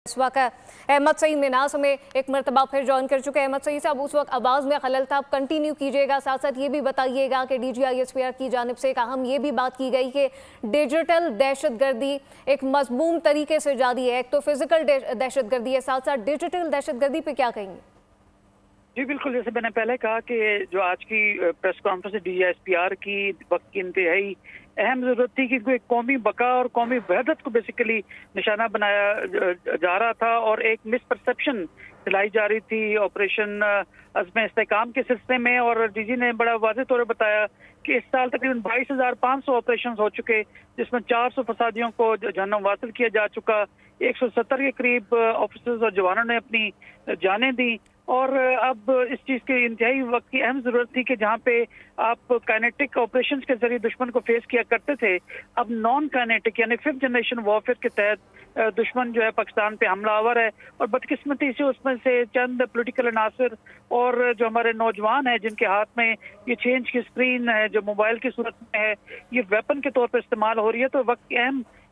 इस वक्त अहमद सईद मिनास हमें एक मरतबा फिर ज्वाइन कर चुके हैं। अहमद सईद साहब, उस वक्त आवाज़ में खलल था, आप कंटिन्यू कीजिएगा। साथ साथ ये भी बताइएगा कि DGISPR की जानिब से एक अहम ये भी बात की गई कि डिजिटल दहशतगर्दी एक मजमूम तरीके से जारी है। एक तो फिजिकल दहशतगर्दी है, साथ साथ डिजिटल दहशतगर्दी पे क्या कहेंगे? जी बिल्कुल, जैसे मैंने पहले कहा कि जो आज की प्रेस कॉन्फ्रेंस DGISPR की वक्त की इंतहाई अहम जरूरत थी कि कोई कौमी बका और कौमी वहदत को बेसिकली निशाना बनाया जा रहा था और एक मिसपरसेप्शन फैलाई जा रही थी ऑपरेशन अज़्म इस्तेहकाम के सिलसिले में। और DG ने बड़ा वाज़ेह तौर पर बताया कि इस साल तकरीबन 22,500 ऑपरेशन हो चुके, जिसमें 400 फसादियों को जहन्नुम वासिल किया जा चुका। 170 के करीब ऑफिसर्स और जवानों ने अपनी जानें दी। और अब इस चीज़ के इंतहाई वक्त की अहम ज़रूरत थी कि जहाँ पे आप काइनेटिक ऑपरेशंस के जरिए दुश्मन को फेस किया करते थे, अब नॉन काइनेटिक यानी 5th जनरेशन वॉरफेयर के तहत दुश्मन जो है पाकिस्तान पे हमलावर है। और बदकिस्मती से उसमें से चंद पोलिटिकल अनासर और जो हमारे नौजवान हैं जिनके हाथ में ये चेंज की स्क्रीन है जो मोबाइल की सूरत में है, ये वेपन के तौर पर इस्तेमाल हो रही है। तो वक्त की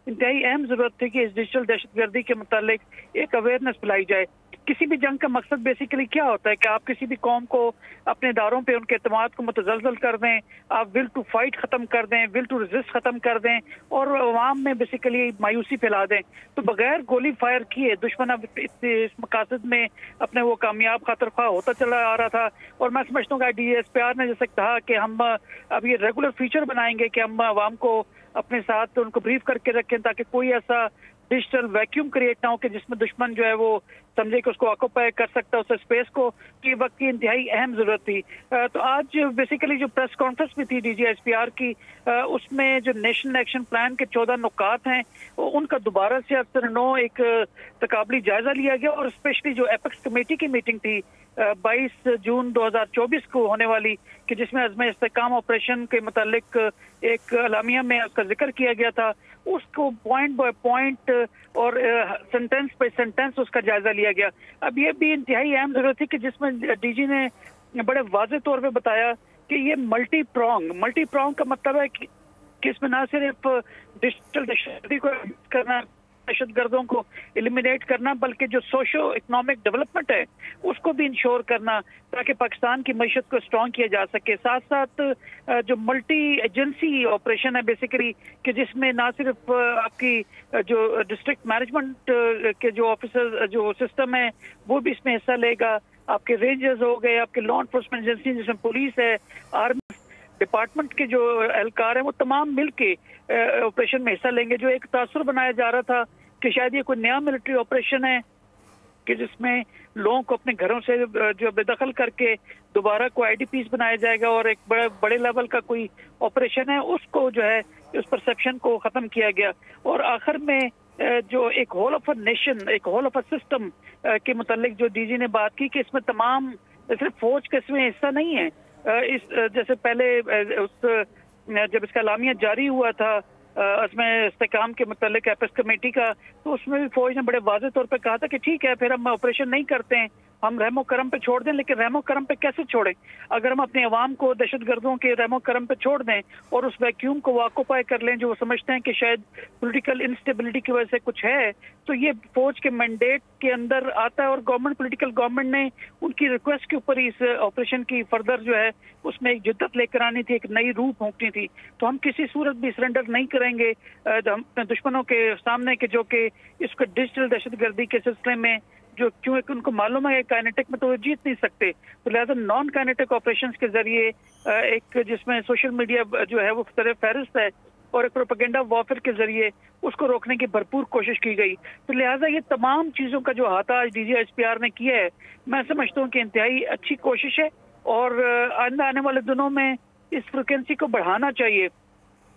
इंतहाई अहम जरूरत थी कि इस डिजिटल दहशतगर्दी के मुतालिक एक अवेयरनेस फैलाई जाए। किसी भी जंग का मकसद बेसिकली क्या होता है कि आप किसी भी कौम को अपने इदारों पे उनके एतमाद को मुतज़लज़ल कर दें, आप विल टू फाइट ख़त्म कर दें, विल टू रेजिस्ट ख़त्म कर दें और अवाम में बेसिकली मायूसी फैला दें। तो बगैर गोली फायर किए दुश्मन अब इस मकासद में अपने वो कामयाब खातरख्वाह होता चला आ रहा था। और मैं समझता हूँ कि DGISPR ने जैसे कहा कि हम अब ये रेगुलर फीचर बनाएंगे कि हम अवाम को अपने साथ उनको ब्रीफ करके रखें ताकि कोई ऐसा डिजिटल वैक्यूम क्रिएट ना हो कि जिसमें दुश्मन जो है वो समझे कि उसको ऑक्यूपाई कर सकता है उस स्पेस को, कि वक्त की इंतहाई अहम जरूरत थी। तो आज बेसिकली जो प्रेस कॉन्फ्रेंस भी थी DGISPR की, उसमें जो नेशनल एक्शन प्लान के 14 नुकात हैं उनका दोबारा से अक्सर एक तकाबली जायजा लिया गया। और स्पेशली जो एपेक्स कमेटी की मीटिंग थी 22 जून 2024 को होने वाली, कि जिसमें अज़्म इस्तेहकाम ऑपरेशन के मुतालिक एक अलामिया में उसका जिक्र किया गया था, उसको पॉइंट बाय पॉइंट और सेंटेंस बाय सेंटेंस उसका जायजा लिया गया। अब ये भी इंतहाई अहम जरूरत थी कि जिसमें DG ने बड़े वाज़ेह तौर पे बताया कि ये मल्टी प्रॉन्ग का मतलब है कि इसमें ना सिर्फ डिजिटल दहशतगर्दी को करना, दहशतगर्दों को एलिमिनेट करना, बल्कि जो सोशो इकोनॉमिक डेवलपमेंट है उसको भी इंश्योर करना ताकि पाकिस्तान की मईशत को स्ट्रॉन्ग किया जा सके। साथ साथ जो मल्टी एजेंसी ऑपरेशन है बेसिकली, कि जिसमें ना सिर्फ आपकी जो डिस्ट्रिक्ट मैनेजमेंट के जो ऑफिसर जो सिस्टम है वो भी इसमें हिस्सा लेगा, आपके रेंजर्स हो गए, आपके लॉ एनफोर्समेंट एजेंसी जिसमें पुलिस है, आर्मी डिपार्टमेंट के जो एहलकार हैं वो तमाम मिल के ऑपरेशन में हिस्सा लेंगे। जो एक तासुर बनाया जा रहा था कि शायद ये कोई नया मिलिट्री ऑपरेशन है कि जिसमें लोगों को अपने घरों से जो बेदखल करके दोबारा को IDPs बनाया जाएगा और एक बड़े लेवल का कोई ऑपरेशन है, उसको जो है उस परसेप्शन को ख़त्म किया गया। और आखिर में जो एक होल ऑफ अ नेशन, एक होल ऑफ अ सिस्टम के मुतालिक जो DG ने बात की कि इसमें तमाम सिर्फ फौज का इसमें हिस्सा नहीं है। इस जैसे पहले जब इसका अलामिया जारी हुआ था अज़्म इस्तेहकाम के मुतालिक एपेक्स कमेटी का, तो उसमें भी फौज ने बड़े वाज़ेह तौर पे कहा था कि ठीक है फिर हम ऑपरेशन नहीं करते हैं, हम रहमो करम पे छोड़ दें। लेकिन रहमो करम पे कैसे छोड़ें? अगर हम अपने अवाम को दहशतगर्दों के रहमो करम पे छोड़ दें और उस वैक्यूम को ऑक्यूपाई कर लें जो वो समझते हैं कि शायद पॉलिटिकल इंस्टेबिलिटी की वजह से कुछ है, तो ये फौज के मैंडेट के अंदर आता है। और पॉलिटिकल गवर्नमेंट ने उनकी रिक्वेस्ट के ऊपर इस ऑपरेशन की फर्दर जो है उसमें एक जिद्दत लेकर आनी थी, एक नई रूह फूंकनी थी। तो हम किसी सूरत भी सरेंडर नहीं करेंगे हम दुश्मनों के सामने के जो कि इसको डिजिटल दहशतगर्दी के सिलसिले में जो क्यों उनको मालूम है काइनेटिक में तो वो जीत नहीं सकते, तो लिहाजा नॉन काइनेटिक ऑपरेशंस के जरिए एक जिसमें सोशल मीडिया जो है वो फहरिस्त है और एक प्रोपेगेंडा वॉरफेयर के जरिए उसको रोकने की भरपूर कोशिश की गई। तो लिहाजा ये तमाम चीज़ों का जो अहाता आज DGISPR ने किया है, मैं समझता हूँ कि इंतहाई अच्छी कोशिश है। और आइंदा आने वाले दिनों में इस फ्रिक्वेंसी को बढ़ाना चाहिए,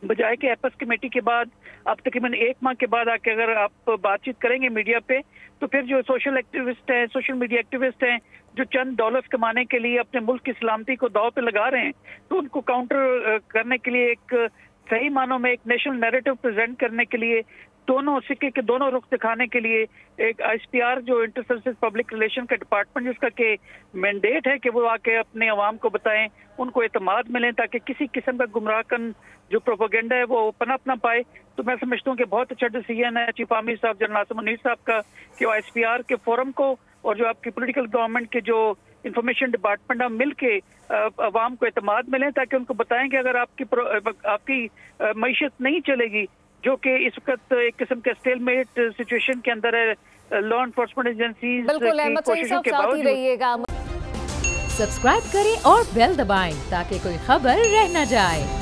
बजाय कि एपेक्स कमेटी के बाद आप तकरीबन 1 माह के बाद आके अगर आप बातचीत करेंगे मीडिया पे, तो फिर जो सोशल एक्टिविस्ट हैं, सोशल मीडिया एक्टिविस्ट हैं जो चंद डॉलर्स कमाने के लिए अपने मुल्क की सलामती को दांव पे लगा रहे हैं, तो उनको काउंटर करने के लिए एक सही मानों में एक नेशनल नैरेटिव प्रेजेंट करने के लिए दोनों सिक्के के दोनों रुख दिखाने के लिए एक ISPR जो इंटर सर्विसेज पब्लिक रिलेशन का डिपार्टमेंट जिसका के मैंडेट है कि वो आके अपने अवाम को बताएं, उनको एतमाद मिलें ताकि किसी किस्म का गुमराहकन जो प्रोपोगेंडा है वो पनप ना पाए। तो मैं समझता हूँ कि बहुत अच्छा डिसीजन है चीफ आर्मी साहब जनरल आसिम मुनीर साहब का कि वो ISPR के फोरम को और जो आपकी पॉलिटिकल गवर्नमेंट के जो इंफॉर्मेशन डिपार्टमेंट हम मिल के अवाम को एतमाद मिलें ताकि उनको बताएं कि अगर आपकी मईशत नहीं चलेगी जो कि इस वक्त एक किस्म के स्टेलमेट सिचुएशन के अंदर है लॉ एनफोर्समेंट एजेंसीज की कोशिशों के बावजूद। सब्सक्राइब करें और बेल दबाएं ताकि कोई खबर रह न जाए।